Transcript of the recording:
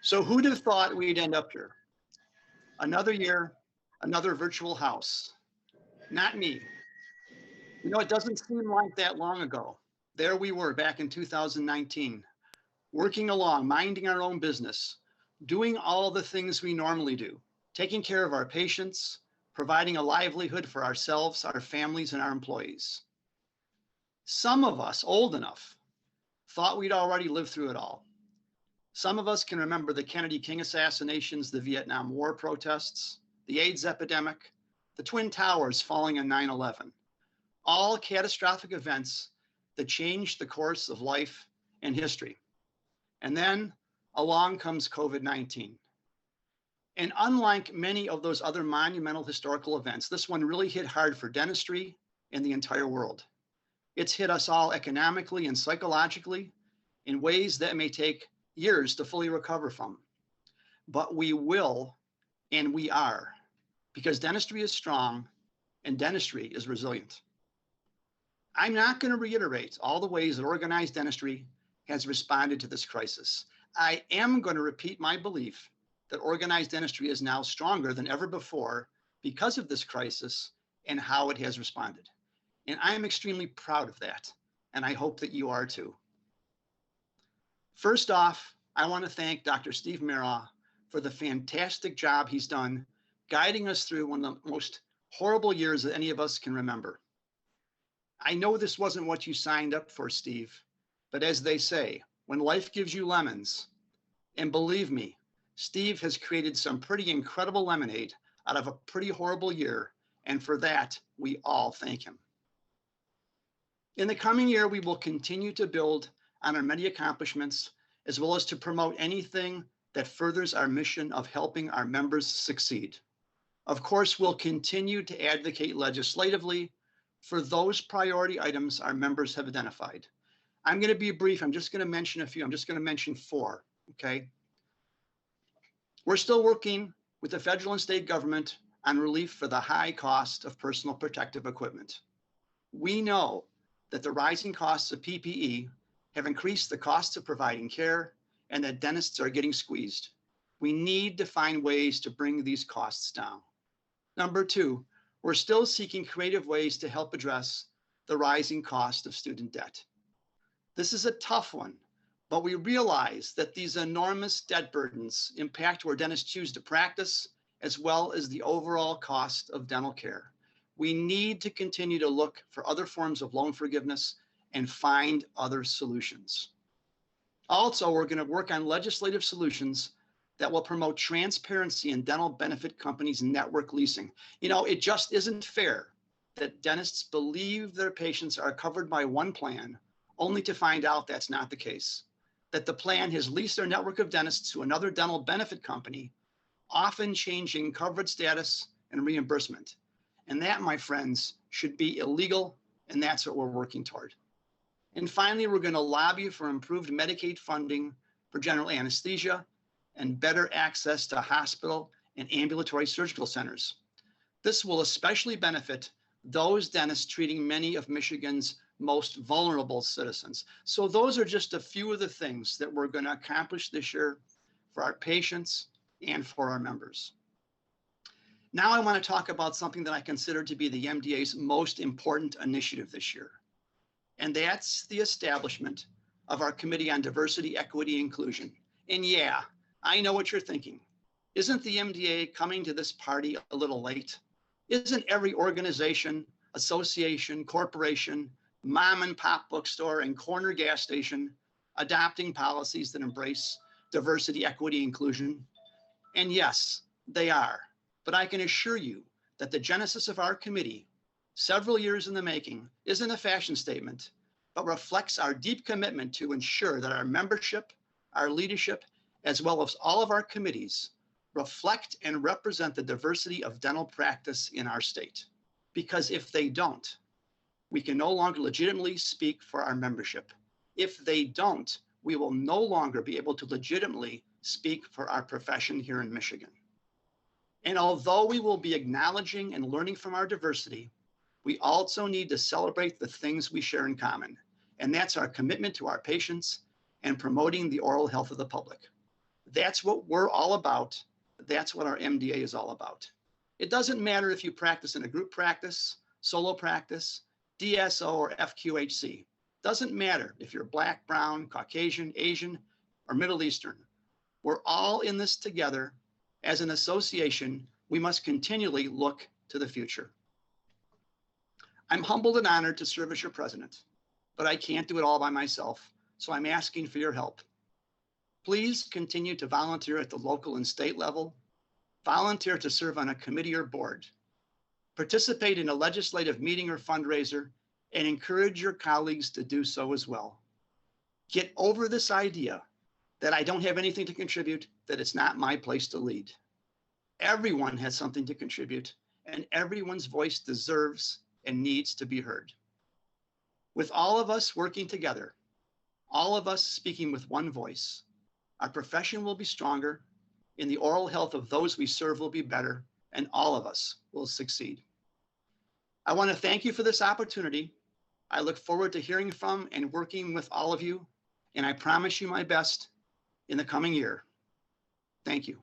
So who'd have thought we'd end up here? Another year, another virtual house. Not me. It doesn't seem like that long ago. There we were back in 2019, working along, minding our own business, doing all the things we normally do, taking care of our patients, providing a livelihood for ourselves, our families, and our employees. Some of us, old enough, thought we'd already lived through it all. Some of us can remember the Kennedy King assassinations, the Vietnam War protests, the AIDS epidemic, the Twin Towers falling on 9/11, all catastrophic events that changed the course of life and history. And then along comes COVID-19. And unlike many of those other monumental historical events, this one really hit hard for dentistry and the entire world. It's hit us all economically and psychologically in ways that may take years to fully recover from. But we will, and we are, because dentistry is strong and dentistry is resilient. I'm not going to reiterate all the ways that organized dentistry has responded to this crisis. I am going to repeat my belief that organized dentistry is now stronger than ever before because of this crisis and how it has responded. And I am extremely proud of that, and I hope that you are too. First off, I want to thank Dr. Steve Meraw for the fantastic job he's done guiding us through one of the most horrible years that any of us can remember. I know this wasn't what you signed up for, Steve, but as they say, when life gives you lemons, and believe me, Steve has created some pretty incredible lemonade out of a pretty horrible year, and for that, we all thank him. In the coming year, we will continue to build on our many accomplishments, as well as to promote anything that furthers our mission of helping our members succeed. Of course, we'll continue to advocate legislatively for those priority items our members have identified. I'm going to be brief. I'm just going to mention a few. I'm just going to mention 4, okay? We're still working with the federal and state government on relief for the high cost of personal protective equipment. We know that the rising costs of PPE have increased the costs of providing care and that dentists are getting squeezed. We need to find ways to bring these costs down. Number 2, we're still seeking creative ways to help address the rising cost of student debt. This is a tough one, but we realize that these enormous debt burdens impact where dentists choose to practice, as well as the overall cost of dental care. We need to continue to look for other forms of loan forgiveness and find other solutions. Also, we're going to work on legislative solutions that will promote transparency in dental benefit companies' network leasing. It just isn't fair that dentists believe their patients are covered by one plan, only to find out that's not the case, that the plan has leased their network of dentists to another dental benefit company, often changing coverage status and reimbursement. And that, my friends, should be illegal, and that's what we're working toward. And finally, we're going to lobby for improved Medicaid funding for general anesthesia and better access to hospital and ambulatory surgical centers. This will especially benefit those dentists treating many of Michigan's most vulnerable citizens. So those are just a few of the things that we're going to accomplish this year for our patients and for our members. Now I want to talk about something that I consider to be the MDA's most important initiative this year, and that's the establishment of our Committee on Diversity, Equity, and Inclusion. And yeah, I know what you're thinking. Isn't the MDA coming to this party a little late? Isn't every organization, association, corporation, mom and pop bookstore, and corner gas station adopting policies that embrace diversity, equity, inclusion? And yes, they are. But I can assure you that the genesis of our committee, several years in the making, isn't a fashion statement, but reflects our deep commitment to ensure that our membership, our leadership, as well as all of our committees reflect and represent the diversity of dental practice in our state. Because if they don't, we can no longer legitimately speak for our membership. If they don't, we will no longer be able to legitimately speak for our profession here in Michigan. And although we will be acknowledging and learning from our diversity, we also need to celebrate the things we share in common. And that's our commitment to our patients and promoting the oral health of the public. That's what we're all about. That's what our MDA is all about. It doesn't matter if you practice in a group practice, solo practice, DSO, or FQHC. Doesn't matter if you're Black, Brown, Caucasian, Asian, or Middle Eastern. We're all in this together. As an association, we must continually look to the future. I'm humbled and honored to serve as your president, but I can't do it all by myself, so I'm asking for your help. Please continue to volunteer at the local and state level, volunteer to serve on a committee or board, participate in a legislative meeting or fundraiser, and encourage your colleagues to do so as well. Get over this idea that I don't have anything to contribute, that it's not my place to lead. Everyone has something to contribute, and everyone's voice deserves and needs to be heard. With all of us working together, all of us speaking with one voice, our profession will be stronger, and the oral health of those we serve will be better, and all of us will succeed. I want to thank you for this opportunity. I look forward to hearing from and working with all of you, and I promise you my best in the coming year. Thank you.